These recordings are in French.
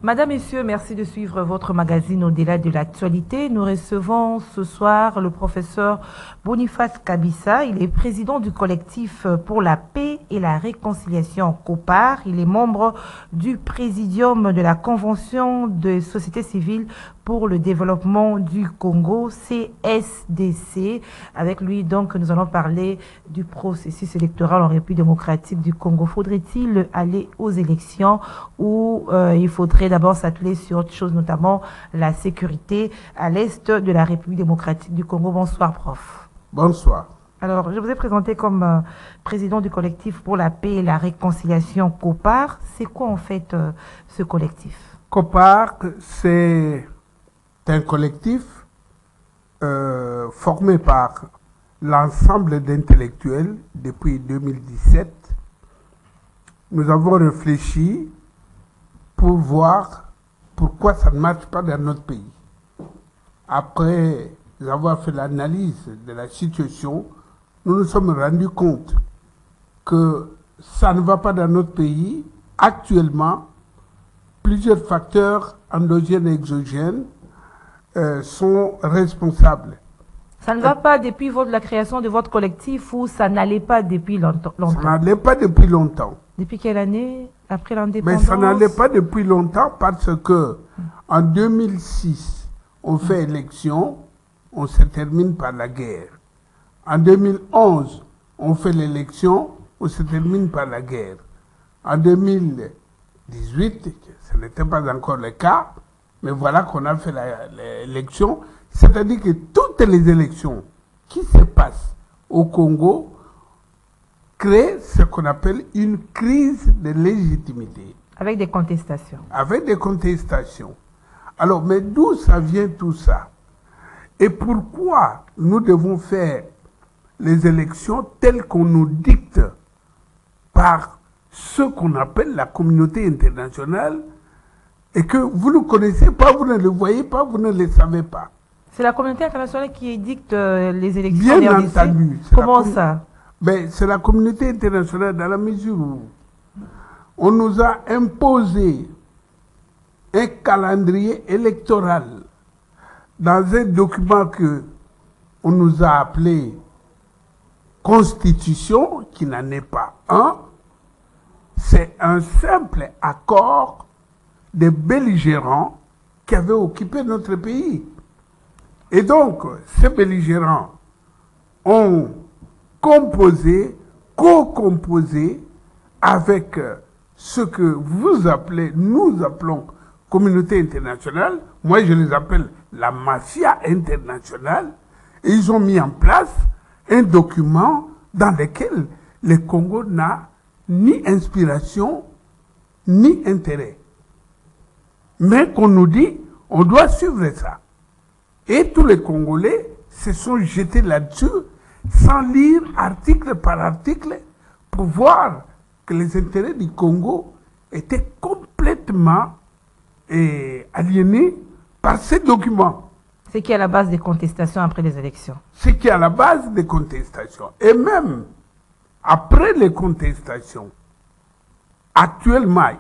Madame, Messieurs, merci de suivre votre magazine Au-delà de l'actualité. Nous recevons ce soir le professeur Boniface Kabissa. Il est président du collectif pour la paix et la réconciliation COPAR. Il est membre du présidium de la Convention de société civile pour le développement du Congo, CSDC. Avec lui, donc, nous allons parler du processus électoral en République démocratique du Congo. Faudrait-il aller aux élections ou il faudrait d'abord s'atteler sur autre chose, notamment la sécurité à l'est de la République démocratique du Congo? Bonsoir, prof. Bonsoir. Alors, je vous ai présenté comme président du collectif pour la paix et la réconciliation COPAR. C'est quoi en fait ce collectif? COPAR, c'est un collectif formé par l'ensemble d'intellectuels depuis 2017. Nous avons réfléchi pour voir pourquoi ça ne marche pas dans notre pays. Après avoir fait l'analyse de la situation, nous nous sommes rendus compte que ça ne va pas dans notre pays. Actuellement, plusieurs facteurs endogènes et exogènes sont responsables. Ça ne va pas depuis la création de votre collectif ou ça n'allait pas depuis longtemps? Ça n'allait pas depuis longtemps. Depuis quelle année? Après l'indépendance? Mais ça n'allait pas depuis longtemps parce que en 2006, on fait élection, on se termine par la guerre. En 2011, on fait l'élection, on se termine par la guerre. En 2018, ce n'était pas encore le cas, mais voilà qu'on a fait l'élection. C'est-à-dire que toutes les élections qui se passent au Congo créent ce qu'on appelle une crise de légitimité. Avec des contestations. Avec des contestations. Alors, mais d'où ça vient tout ça? Et pourquoi nous devons faire les élections telles qu'on nous dicte par ce qu'on appelle la communauté internationale et que vous ne connaissez pas, vous ne le voyez pas, vous ne le savez pas? C'est la communauté internationale qui édicte les élections. Bien entendu. Comment ça? Ben, c'est la communauté internationale dans la mesure où on nous a imposé un calendrier électoral dans un document que on nous a appelé Constitution, qui n'en est pas un. C'est un simple accord des belligérants qui avaient occupé notre pays. Et donc, ces belligérants ont composé, co-composé avec ce que vous appelez, nous appelons communauté internationale. Moi, je les appelle la mafia internationale. Et ils ont mis en place un document dans lequel le Congo n'a ni inspiration, ni intérêt. Mais qu'on nous dit, on doit suivre ça. Et tous les Congolais se sont jetés là-dessus sans lire article par article pour voir que les intérêts du Congo étaient complètement aliénés par ces documents. C'est qui est à la base des contestations après les élections. C'est qui est à la base des contestations. Et même après les contestations, actuellement,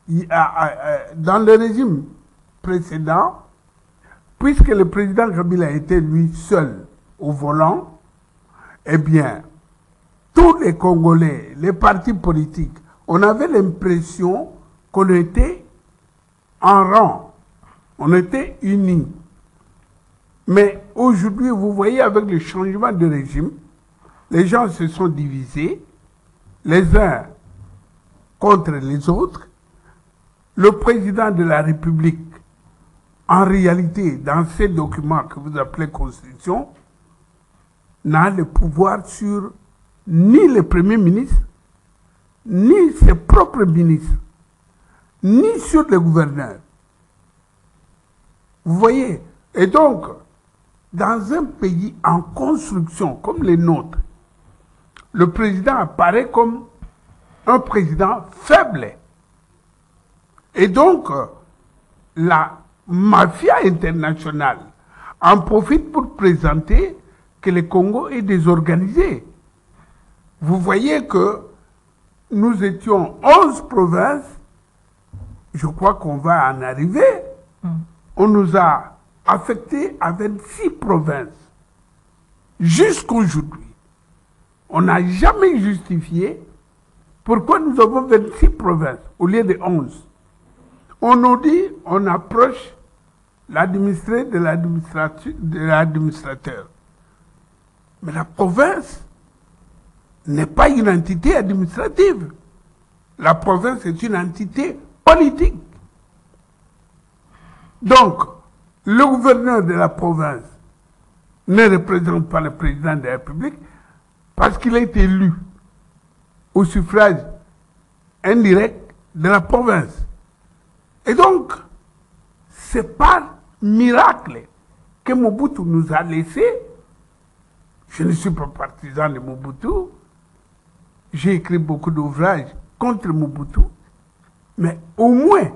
dans le régime précédent, puisque le président Kabila était lui seul au volant, eh bien, tous les Congolais, les partis politiques, on avait l'impression qu'on était en rang, on était unis. Mais aujourd'hui, vous voyez, avec le changement de régime, les gens se sont divisés, les uns contre les autres. Le président de la République, en réalité, dans ces documents que vous appelez Constitution, n'a le pouvoir sur ni le Premier ministre, ni ses propres ministres, ni sur les gouverneurs. Vous voyez? Et donc, dans un pays en construction comme le nôtre, le président apparaît comme un président faible. Et donc, la mafia internationale en profite pour présenter que le Congo est désorganisé. Vous voyez que nous étions 11 provinces je crois qu'on va en arriver. On nous a affectés à 26 provinces. Jusqu'aujourd'hui, on n'a jamais justifié pourquoi nous avons 26 provinces au lieu de 11. On nous dit, on approche l'administré de l'administrateur. Mais la province n'est pas une entité administrative. La province est une entité politique. Donc, le gouverneur de la province ne représente pas le président de la République parce qu'il a été élu au suffrage indirect de la province. Et donc, c'est par miracle que Mobutu nous a laissé. Je ne suis pas partisan de Mobutu. J'ai écrit beaucoup d'ouvrages contre Mobutu. Mais au moins,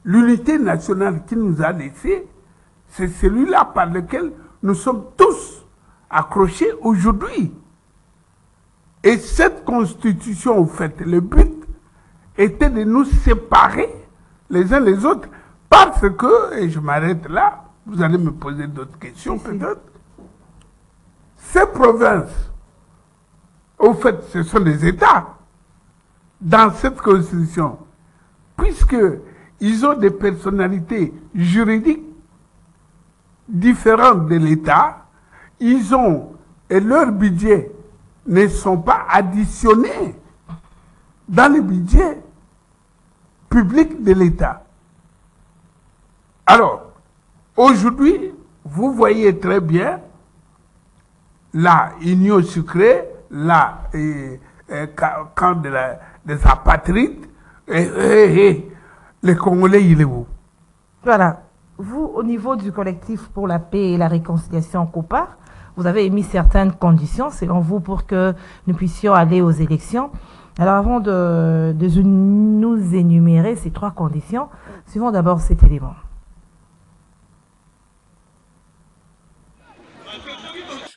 l'unité nationale qu'il nous a laissé, c'est celui-là par lequel nous sommes tous accrochés aujourd'hui. Et cette constitution, en fait, le but était de nous séparer les uns les autres parce que, et je m'arrête là, vous allez me poser d'autres questions peut-être, ces provinces, au fait, ce sont des États dans cette constitution, puisqu'ils ont des personnalités juridiques différentes de l'État, ils ont, et leurs budgets ne sont pas additionnés dans le budget public de l'État. Alors, aujourd'hui, vous voyez très bien la union sucrée, la camp des apatrides, les Congolais, il est où? Voilà. Vous, au niveau du collectif pour la paix et la réconciliation COPAR, vous avez émis certaines conditions, selon vous, pour que nous puissions aller aux élections. Alors, avant de nous énumérer ces 3 conditions, suivons d'abord cet élément.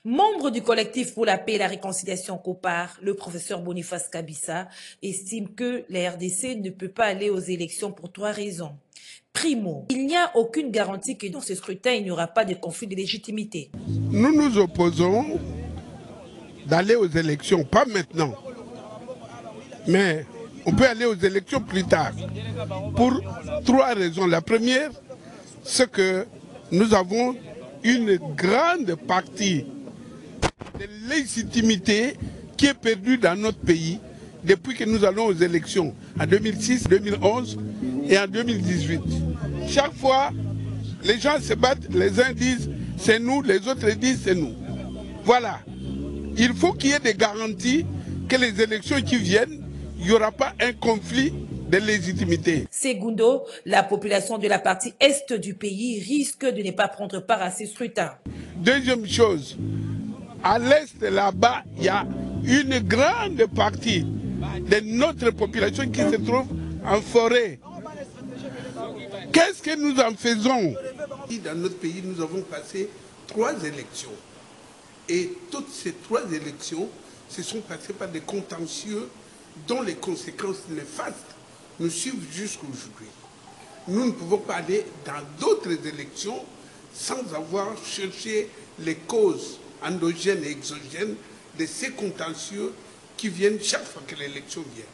Membre du collectif pour la paix et la réconciliation COPAR, le professeur Boniface Kabissa estime que la RDC ne peut pas aller aux élections pour 3 raisons. Primo, il n'y a aucune garantie que dans ce scrutin, il n'y aura pas de conflit de légitimité. Nous nous opposons d'aller aux élections, pas maintenant. Mais on peut aller aux élections plus tard. Pour 3 raisons. La première, c'est que nous avons une grande partie de légitimité qui est perdue dans notre pays depuis que nous allons aux élections en 2006, 2011 et en 2018. Chaque fois, les gens se battent, les uns disent c'est nous, les autres disent c'est nous. Voilà. Il faut qu'il y ait des garanties que les élections qui viennent, il n'y aura pas un conflit de légitimité. Segundo, la population de la partie est du pays risque de ne pas prendre part à ces scrutins. Deuxième chose, à l'est là-bas, il y a une grande partie de notre population qui se trouve en forêt. Qu'est-ce que nous en faisons? Dans notre pays, nous avons passé 3 élections. Et toutes ces 3 élections se sont passées par des contentieux dont les conséquences néfastes nous suivent jusqu'à aujourd'hui. Nous ne pouvons pas aller dans d'autres élections sans avoir cherché les causes endogènes et exogènes de ces contentieux qui viennent chaque fois que l'élection vient.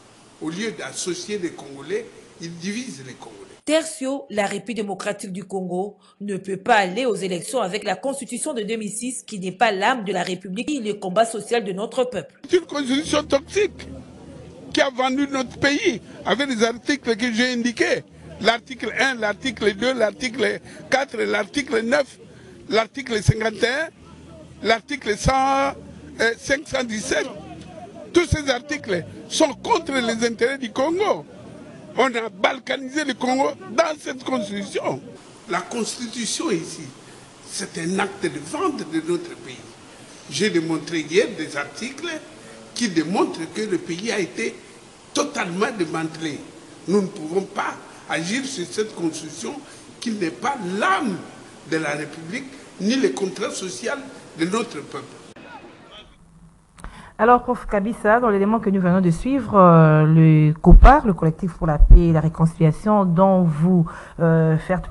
Au lieu d'associer les Congolais, ils divisent les Congolais. Tertio, la République démocratique du Congo ne peut pas aller aux élections avec la constitution de 2006 qui n'est pas l'âme de la République et le combat social de notre peuple. C'est une constitution toxique qui a vendu notre pays avec les articles que j'ai indiqués. L'article 1, l'article 2, l'article 4, l'article 9, l'article 51, l'article 517. Tous ces articles sont contre les intérêts du Congo. On a balkanisé le Congo dans cette constitution. La constitution ici, c'est un acte de vente de notre pays. J'ai démontré hier des articles qui démontrent que le pays a été totalement démantelé. Nous ne pouvons pas agir sur cette constitution qui n'est pas l'âme de la République ni le contrat social de notre peuple. Alors, Prof Kabissa, dans l'élément que nous venons de suivre, le COPAR, le collectif pour la paix et la réconciliation, dont vous faites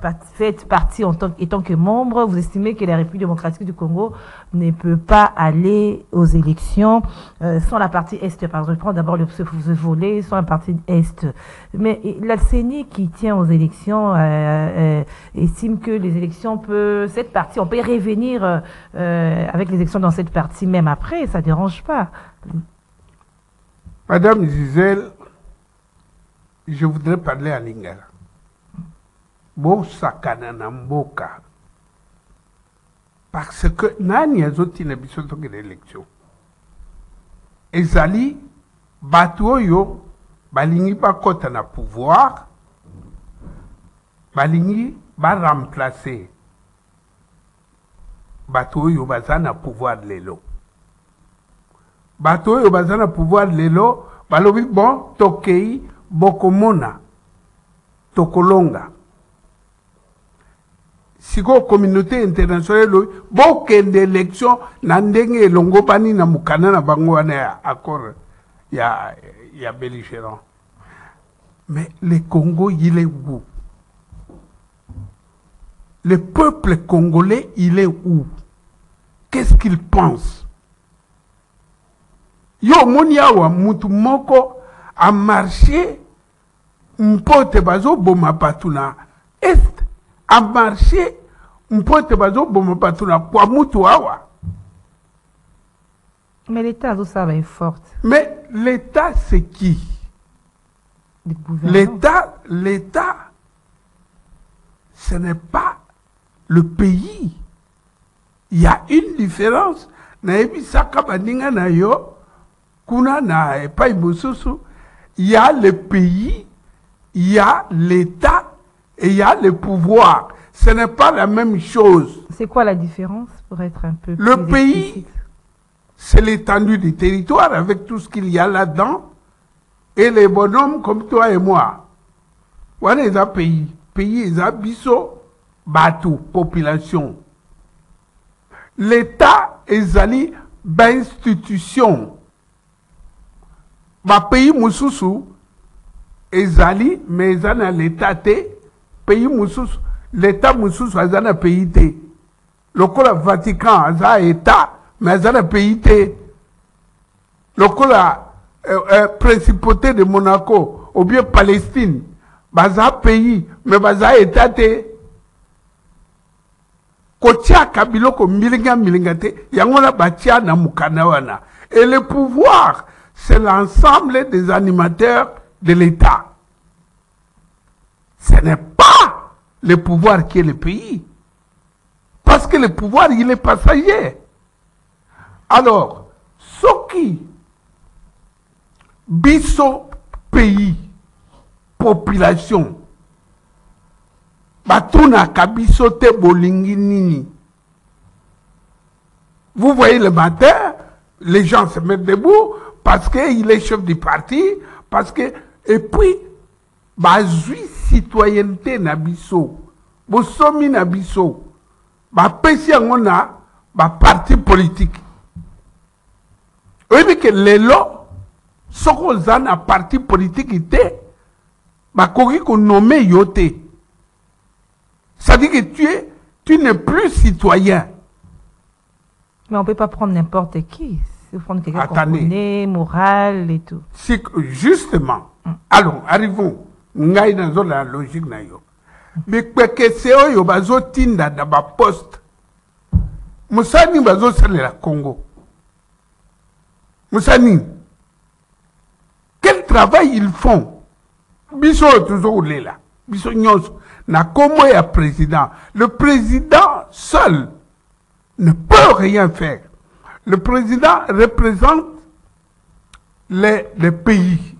partie étant que membre, vous estimez que la République démocratique du Congo ne peut pas aller aux élections sans la partie Est. Par exemple, je prends d'abord ce volet sans la partie Est. Mais la CENI qui tient aux élections estime que les élections cette partie, on peut y revenir avec les élections dans cette partie, même après, ça ne dérange pas. Madame Gisèle, je voudrais parler à Lingala. Bon sakana namboka. Parce que nani azoti na biso toke l'élection. Ezali batoyo balingi bakota na pouvoir, balingi ba remplacer batoyo bazana pouvoir lelo. Bato yo bazana pouvoir lelo balobi bon tokei bokomona tokolonga siko communauté internationale bokende élection na ndenge elongo bani na mukana na bango wana accord ya belligérant. Mais le Congo il est où? Le peuple congolais il est où? Qu'est-ce qu'il pense? Yo moniawa mutu moko a marché mpote bazo boma patuna est a marché mpote bazo boma patuna kwa mutu awa. Mais l'État ça va être forte. Mais l'État c'est qui? L'État ce n'est pas le pays. Il y a une différence. Na ebi saka bandinga na yo kuna na epai bosusu, il y a le pays, il y a l'État et il y a le pouvoir. Ce n'est pas la même chose. C'est quoi la différence pour être un peu le plus pays, explicite? C'est l'étendue du territoire avec tout ce qu'il y a là-dedans et les bonhommes comme toi et moi. Voilà les pays. Pays les abisso, bateau, population. L'État est allé d'institution. Ba pays mususu ezali mais ezana l'état te pays mususu l'état mususu azana pays te lokola Vatican aza état mais azana pays te lokola principauté de Monaco ou bien Palestine baza pays mais baza état te kotia kabiloko milinga te yangola batia na mukana wana et le pouvoir c'est l'ensemble des animateurs de l'État. Ce n'est pas le pouvoir qui est le pays. Parce que le pouvoir, il est passager. Alors, ce qui, biso pays, population, batuna kabiso te bolingi nini. Vous voyez le matin, les gens se mettent debout, parce qu'il est chef du parti, parce que, et puis, bazui citoyenneté na biso, bosomi na biso, pesi angona, parti politique. Oui, mais que lelo, soko zana parti politique ite, koki ko nommé yote. Ça dit que tu n'es plus citoyen. Mais on ne peut pas prendre n'importe qui. Il faut prendre quelqu'un qu'on connaît, moral et tout. Justement. Allons, arrivons. Ngai dans la logique na yo. Mais que c'est yo bazo tinda da ba poste. Musani bazo sale la Congo. Musani. Quel travail ils font? Biso toujours là. Biso nyos na como ya président. Le président seul ne peut rien faire. Le président représente les pays.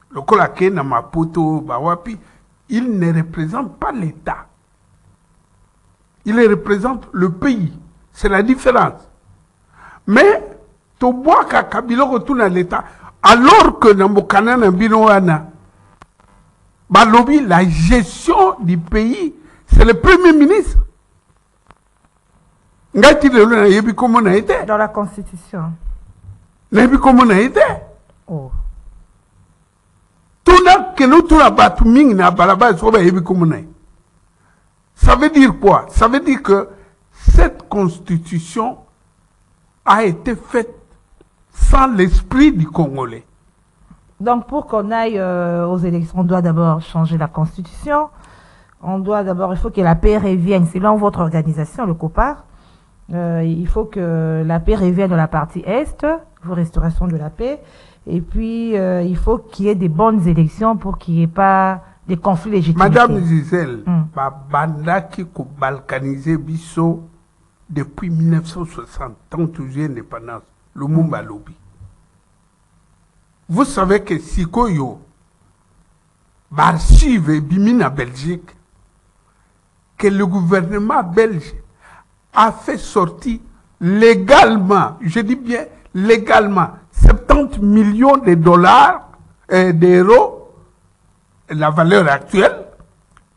Le Kolake, Namapoto, Bawapi, il ne représente pas l'État. Il représente le pays. C'est la différence. Mais, Toboa Kabilo retourne à l'État, alors que Nambokana Nambinoana, Balobi, la gestion du pays, c'est le Premier ministre. Dans la Constitution. Nebi comme na été. Oh. Tout n'a que nous tout la batu ming na balaba so ba yebi comme na. Ça veut dire quoi? Ça veut dire que cette constitution a été faite sans l'esprit du Congolais. Donc, pour qu'on aille aux élections, on doit d'abord changer la constitution. Il faut que la paix revienne, selon votre organisation, le COPAR. Il faut que la paix revienne de la partie Est, pour restauration de la paix. Et puis, il faut qu'il y ait des bonnes élections pour qu'il n'y ait pas des conflits légitimes. Madame Gisèle, banda qui a balkanisé Bisso depuis 1960, tant que j'ai l'indépendance, le Mumba Lobby. Vous savez que Sikoyo, l'archive Bimina Belgique, que le gouvernement belge a fait sortir légalement, je dis bien légalement, 70 millions de dollars, d'euros, la valeur actuelle,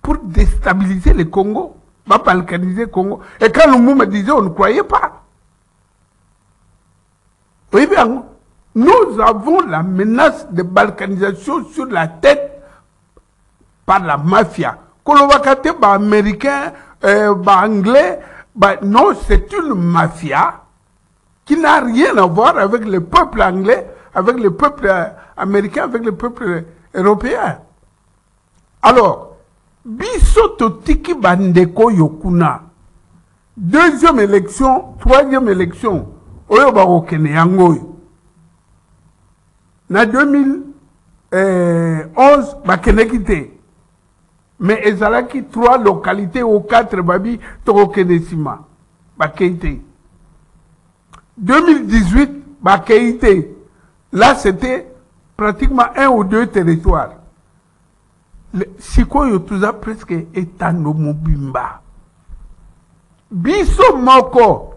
pour déstabiliser le Congo, pas balkaniser le Congo. Et quand le monde me disait, on ne croyait pas. Oui, bien, nous avons la menace de balkanisation sur la tête par la mafia. Kolobakate, américain, anglais, non, c'est une mafia qui n'a rien à voir avec le peuple anglais, avec le peuple américain, avec le peuple européen. Alors, biso totiki bandeko yokuna. Deuxième élection, troisième élection, oyo barokene yangoyo. Na 2011, bakenekite. Mais ezalaki 3 localités ou 4 babi tokokenesima. Bakeite. 2018, bakeite. Là, c'était pratiquement 1 ou 2 territoires. Sikoyo tuza presque etano mobimba. Biso moko.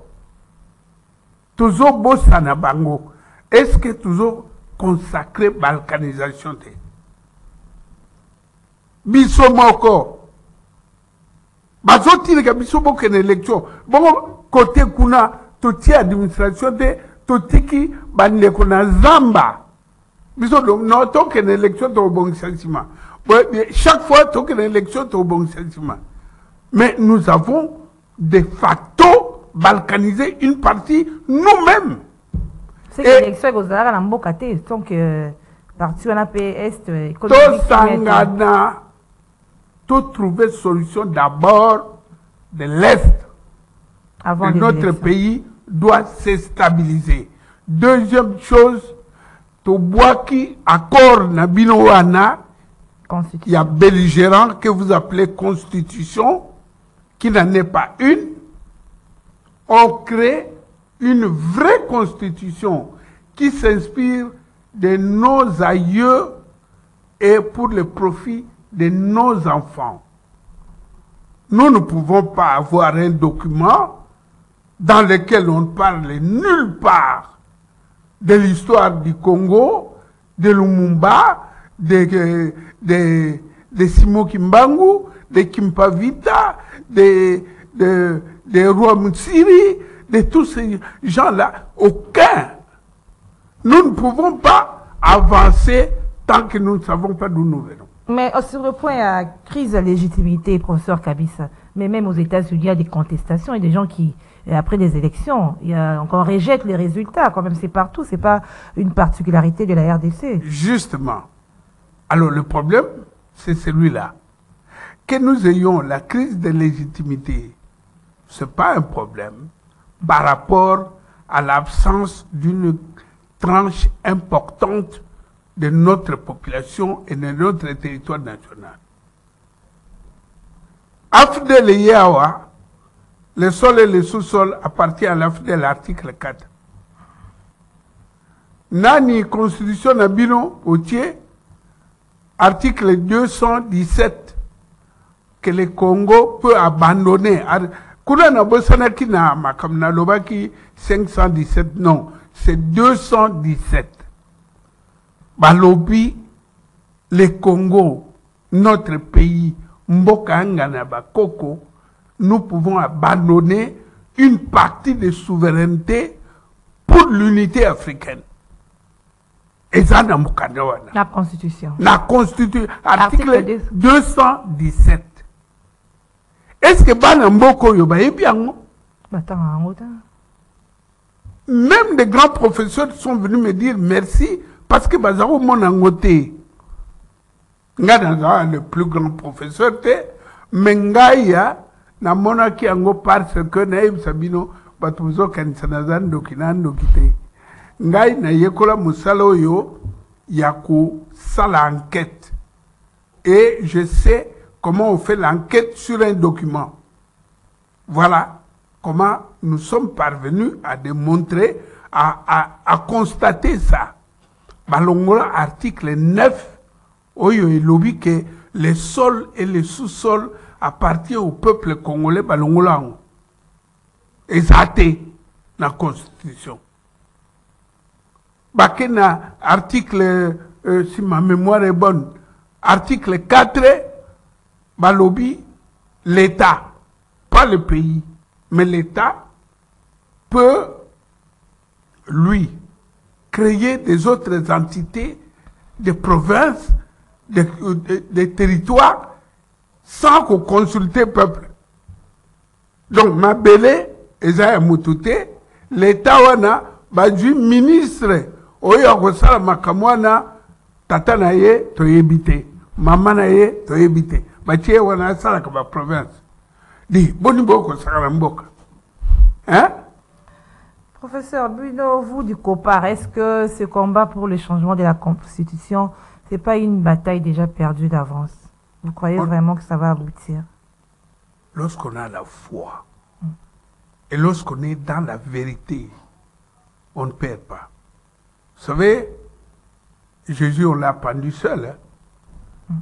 Tuzo bosana bango. Est-ce que tuzo consacré balkanisation te? Biso moko. Bazo tire biso moko en élection. Bon, côté kuna, toti administration te, totiki bandeko na zamba. Biso non, tant qu'en élection, tu as un bon sentiment. Chaque fois, tu as une élection, tu as un bon sentiment. Mais nous avons de facto balkanisé une partie nous-mêmes. C'est que l'élection est aux arts à l'embocate, donc parti on a est. Tout sangana, tout trouver solution d'abord de l'Est. Avant notre pays doit se stabiliser. Deuxième chose, Toboaki accord Nabinoana, il y a belligérant que vous appelez constitution, qui n'en est pas une. On crée une vraie constitution qui s'inspire de nos aïeux et pour le profit de nos enfants. Nous ne pouvons pas avoir un document dans lequel on ne parle nulle part de l'histoire du Congo, de Lumumba, de Simo Kimbangu, de Kimpavita, de Roi Mutsiri, de tous ces gens-là. Aucun. Nous ne pouvons pas avancer tant que nous ne savons pas d'où nous venons. Mais sur le point à crise de légitimité, professeur Kabisa, mais même aux États-Unis, il y a des contestations et des gens qui, après les élections, on rejette les résultats. Quand même, c'est partout. C'est pas une particularité de la RDC. Justement. Alors le problème, c'est celui-là. Que nous ayons la crise de légitimité, ce n'est pas un problème par rapport à l'absence d'une tranche importante de notre population et de notre territoire national. Afdel et Yawa, le sol et le sous-sol appartiennent à l'Afdel, l'article 4. Nani constitution Nabino Otier, article 217, que le Congo peut abandonner. Kuna na bosana ki na makamna lobaki 517, non, c'est 217. Balobi, le Congo, notre pays, Mboka Ngana Bakoko, nous pouvons abandonner une partie de souveraineté pour l'unité africaine. eza na mukanda wana. La Constitution. La Constitution, article 2. 217. Est-ce que bana mboko yo bayebi yango? Même des grands professeurs sont venus me dire merci parce que bazaro mon angote. Nga le plus grand professeur te, mais ngaya na monaki ango parce que naïb sabino batuzo kanisana dokinan dokite. Ngai na yekola musalo yo yaku sala enquête. Et je sais comment on fait l'enquête sur un document. Voilà comment nous sommes parvenus à démontrer, à constater ça. Balongola article 9, oyo et lobby que les sols et les sous-sols appartiennent au peuple congolais balongola. Exacté la Constitution. Bakena article, si ma mémoire est bonne, article 4, balobi, l'État, pas le pays, mais l'État peut, lui, créer des autres entités, des provinces, des territoires, sans qu'on consulte le peuple. Donc, ma belle, Esaïa Moutouté, l'État wana, du ministre, oyo akosala makamwana, tata na ye, toyebite, mama na ye, toyebite. Batie wana sala ka ba province. Di, boni boko sala mboka. Hein? Professeur Buino, vous du COPAR, est-ce que ce combat pour le changement de la Constitution, c'est pas une bataille déjà perdue d'avance? Vous croyez vraiment que ça va aboutir? Lorsqu'on a la foi et lorsqu'on est dans la vérité, on ne perd pas. Vous savez, Jésus, on l'a pendu seul. Hein?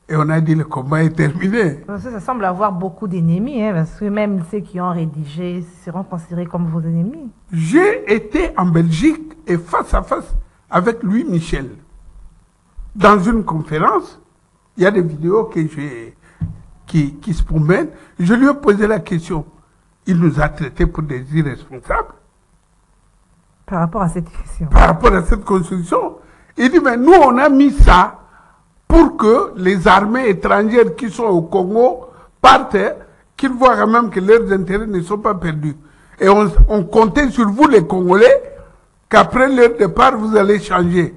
Et on a dit le combat est terminé. Ça semble avoir beaucoup d'ennemis, hein, parce que même ceux qui ont rédigé seront considérés comme vos ennemis. J'ai été en Belgique et face à face avec Louis Michel. Dans une conférence, il y a des vidéos que qui se promènent. Je lui ai posé la question. Il nous a traités pour des irresponsables. Par rapport à cette question. Par rapport à cette construction. Il dit, mais nous, on a mis ça pour que les armées étrangères qui sont au Congo partent, qu'ils voient quand même que leurs intérêts ne sont pas perdus. Et on comptait sur vous, les Congolais, qu'après leur départ, vous allez changer.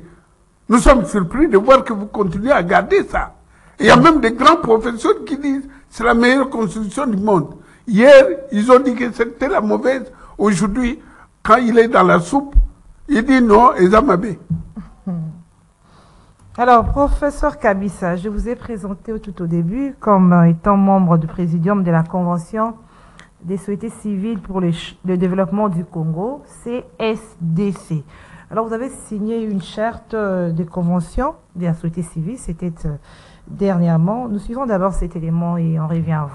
Nous sommes surpris de voir que vous continuez à garder ça. Et il y a même des grands professeurs qui disent c'est la meilleure constitution du monde. Hier, ils ont dit que c'était la mauvaise. Aujourd'hui, quand il est dans la soupe, il dit non, Ezamabé. Alors, professeur Kabissa, je vous ai présenté tout au début comme étant membre du présidium de la Convention des sociétés civiles pour le développement du Congo, CSDC. Alors, vous avez signé une charte de convention de la société civile, c'était dernièrement. Nous suivons d'abord cet élément et on revient à vous.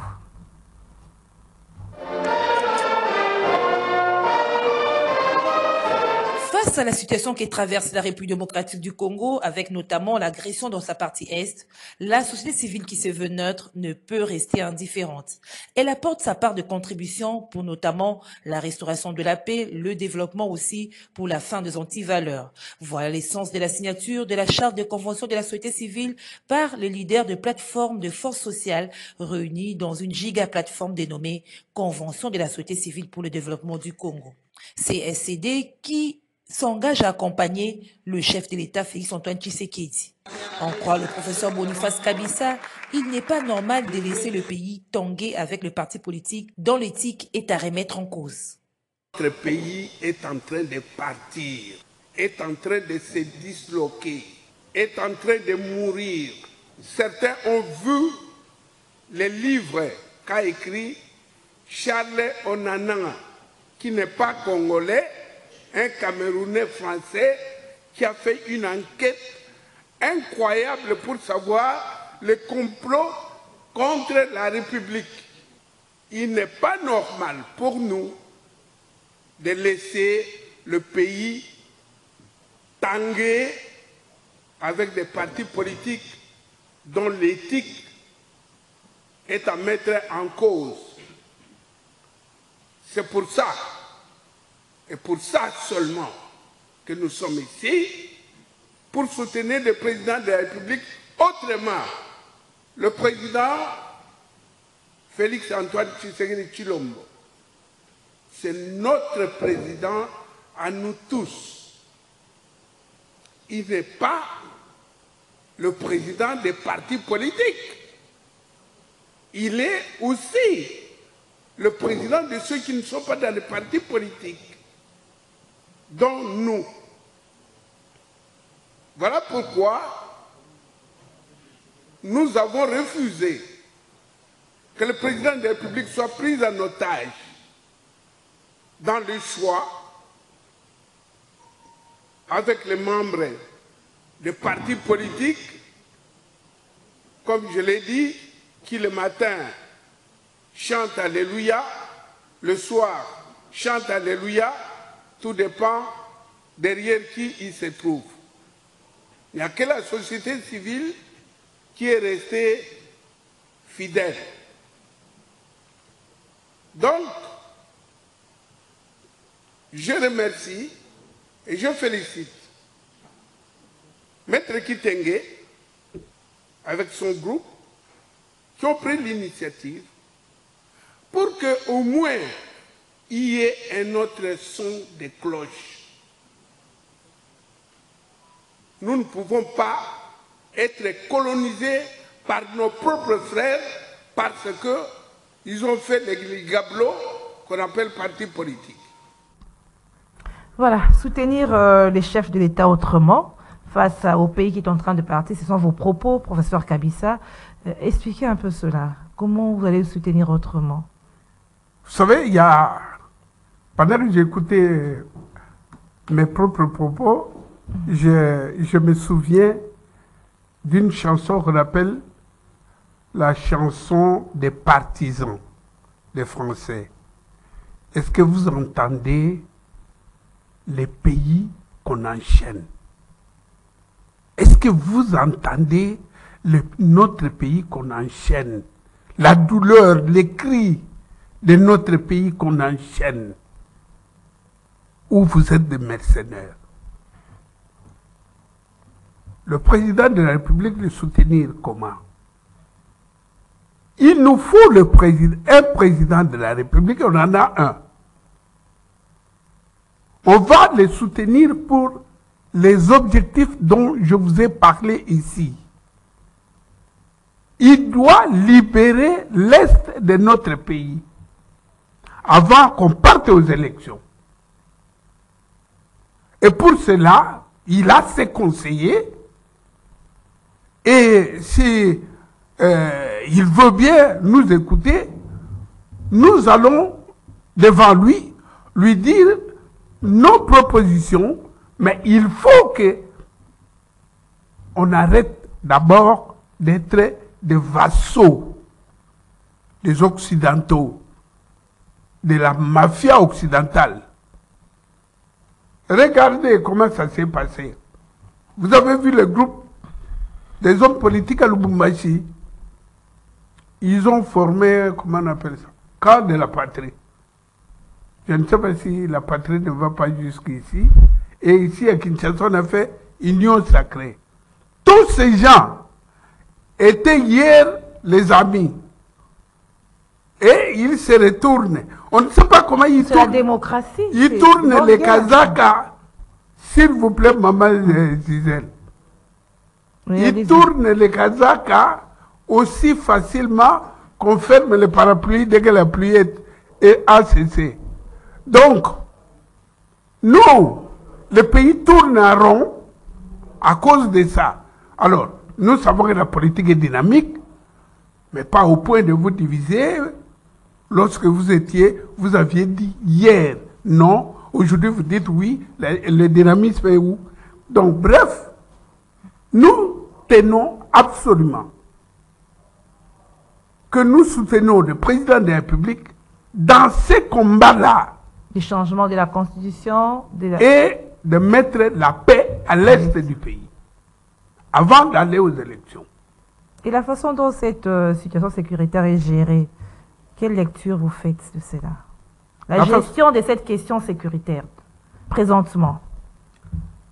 Face à la situation qui traverse la République démocratique du Congo, avec notamment l'agression dans sa partie est, la société civile qui se veut neutre ne peut rester indifférente. Elle apporte sa part de contribution pour notamment la restauration de la paix, le développement aussi pour la fin des antivaleurs. Voilà l'essence de la signature de la charte de convention de la société civile par les leaders de plateformes de forces sociales réunis dans une giga-plateforme dénommée Convention de la société civile pour le développement du Congo. CSCD qui s'engage à accompagner le chef de l'État Félix-Antoine Tshisekedi. En croit le professeur Boniface Kabissa, il n'est pas normal de laisser le pays tanguer avec le parti politique dont l'éthique est à remettre en cause. Notre pays est en train de partir, est en train de se disloquer, est en train de mourir. Certains ont vu les livres qu'a écrit Charles Onananga, qui n'est pas congolais, un Camerounais français qui a fait une enquête incroyable pour savoir le complot contre la République. Il n'est pas normal pour nous de laisser le pays tanguer avec des partis politiques dont l'éthique est à mettre en cause. C'est pour ça, et pour ça seulement, que nous sommes ici, pour soutenir le président de la République autrement. Le président Félix Antoine Tshisekedi Tshilombo, c'est notre président à nous tous. Il n'est pas le président des partis politiques. Il est aussi le président de ceux qui ne sont pas dans les partis politiques, dont nous. Voilà pourquoi nous avons refusé que le président de la République soit pris en otage dans le choix avec les membres des partis politiques, comme je l'ai dit, qui le matin chantent Alléluia, le soir chantent Alléluia, tout dépend derrière qui il se trouve. Il n'y a que la société civile qui est restée fidèle. Donc, je remercie et je félicite Maître Kitenge avec son groupe qui ont pris l'initiative pour qu'au moins il y ait un autre son de cloche. Nous ne pouvons pas être colonisés par nos propres frères parce qu'ils ont fait les gabelots qu'on appelle partis politiques. Voilà, soutenir les chefs de l'État autrement face au pays qui est en train de partir, ce sont vos propos, professeur Kabissa. Expliquez un peu cela. Comment vous allez le soutenir autrement? Vous savez, pendant que j'écoutais mes propres propos, je me souviens d'une chanson qu'on appelle la chanson des partisans des Français. Est-ce que vous entendez les pays qu'on enchaîne? Est-ce que vous entendez notre pays qu'on enchaîne? La douleur, les cris de notre pays qu'on enchaîne? Ou vous êtes des mercenaires? Le président de la République le soutenir comment? Il nous faut un président de la République, on en a un. On va le soutenir pour les objectifs dont je vous ai parlé ici. Il doit libérer l'Est de notre pays avant qu'on parte aux élections. Et pour cela, il a ses conseillers. Et si il veut bien nous écouter, nous allons devant lui dire nos propositions, mais il faut que on arrête d'abord d'être des vassaux des Occidentaux, de la mafia occidentale. Regardez comment ça s'est passé. Vous avez vu le groupe des hommes politiques à Lubumbashi. Ils ont formé, comment on appelle ça, camp de la patrie. Je ne sais pas si la patrie ne va pas jusqu'ici. Et ici à Kinshasa, on a fait union sacrée. Tous ces gens étaient hier les amis. Et ils se retournent. On ne sait pas comment ils tournent. C'est la démocratie. Ils tournent les Kazakhs. S'il vous plaît, maman Gisèle. Ils tournent les Kazakhs aussi facilement qu'on ferme le parapluie dès que la pluie a cessé. Donc, nous, le pays tourne en rond à cause de ça. Alors, nous savons que la politique est dynamique, mais pas au point de vous diviser. Lorsque vous aviez dit hier non, aujourd'hui vous dites oui, le dynamisme est où? Donc, bref, nous tenons absolument que nous soutenons le président de la République dans ces combats-là. Du changement de la Constitution. Et de mettre la paix à l'est du pays, avant d'aller aux élections. Et la façon dont cette situation sécuritaire est gérée, quelle lecture vous faites de cela? La gestion de cette question sécuritaire, présentement.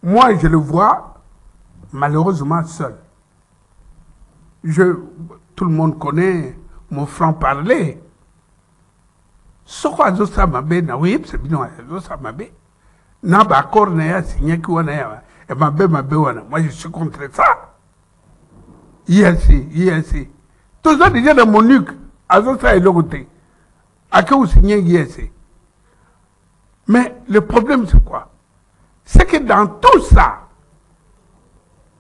Moi, je le vois malheureusement seul. Tout le monde connaît mon franc-parler. Soko azosa mabe na web c'est bien azosa mabe. Na ba accord na ya signé ki wana ya. E mabe wana. Moi je suis contre ça. ILC. Tout ça déjà dans mon nuque. Azosa et l'autre. À que vous signez ILC. Mais le problème c'est quoi? C'est que dans tout ça,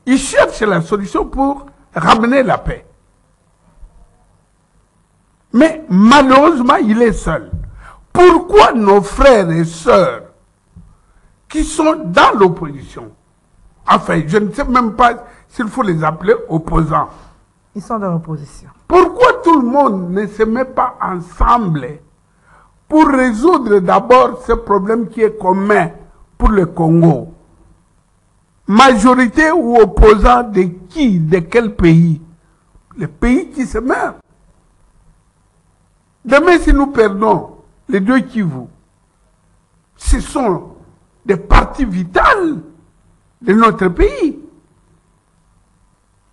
ils cherchent la solution pour ramener la paix. Mais malheureusement, il est seul. Pourquoi nos frères et sœurs qui sont dans l'opposition, enfin, je ne sais même pas s'il faut les appeler opposants. Ils sont dans l'opposition. Pourquoi tout le monde ne se met pas ensemble pour résoudre d'abord ce problème qui est commun pour le Congo? Majorité ou opposant de qui? De quel pays? Le pays qui se meurt. Demain, si nous perdons les deux Kivu, ce sont des parties vitales de notre pays.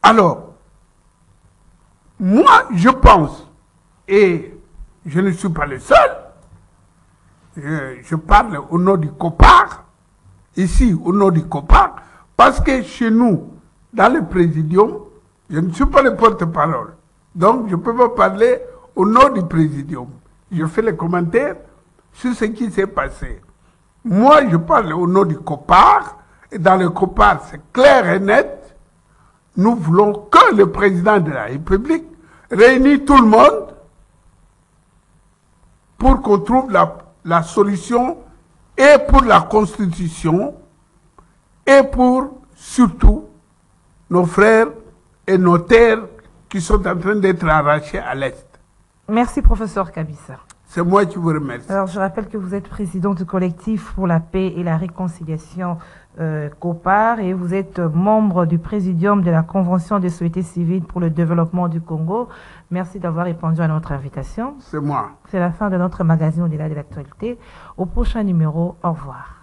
Alors, moi, je pense, et je ne suis pas le seul, je parle au nom du COPAR, ici au nom du COPAR, parce que chez nous, dans le présidium, je ne suis pas le porte-parole. Donc, je ne peux pas parler au nom du présidium. Je fais les commentaires sur ce qui s'est passé. Moi, je parle au nom du COPAR, et dans le COPAR, c'est clair et net. Nous voulons que le président de la République réunisse tout le monde pour qu'on trouve la solution et pour la Constitution et pour, surtout, nos frères et nos terres qui sont en train d'être arrachées à l'Est. Merci, professeur Kabissa. C'est moi qui vous remercie. Alors, je rappelle que vous êtes président du collectif pour la paix et la réconciliation COPAR et vous êtes membre du présidium de la Convention de société civile pour le développement du Congo. Merci d'avoir répondu à notre invitation. C'est moi. C'est la fin de notre magazine au-delà de l'actualité. Au prochain numéro, au revoir.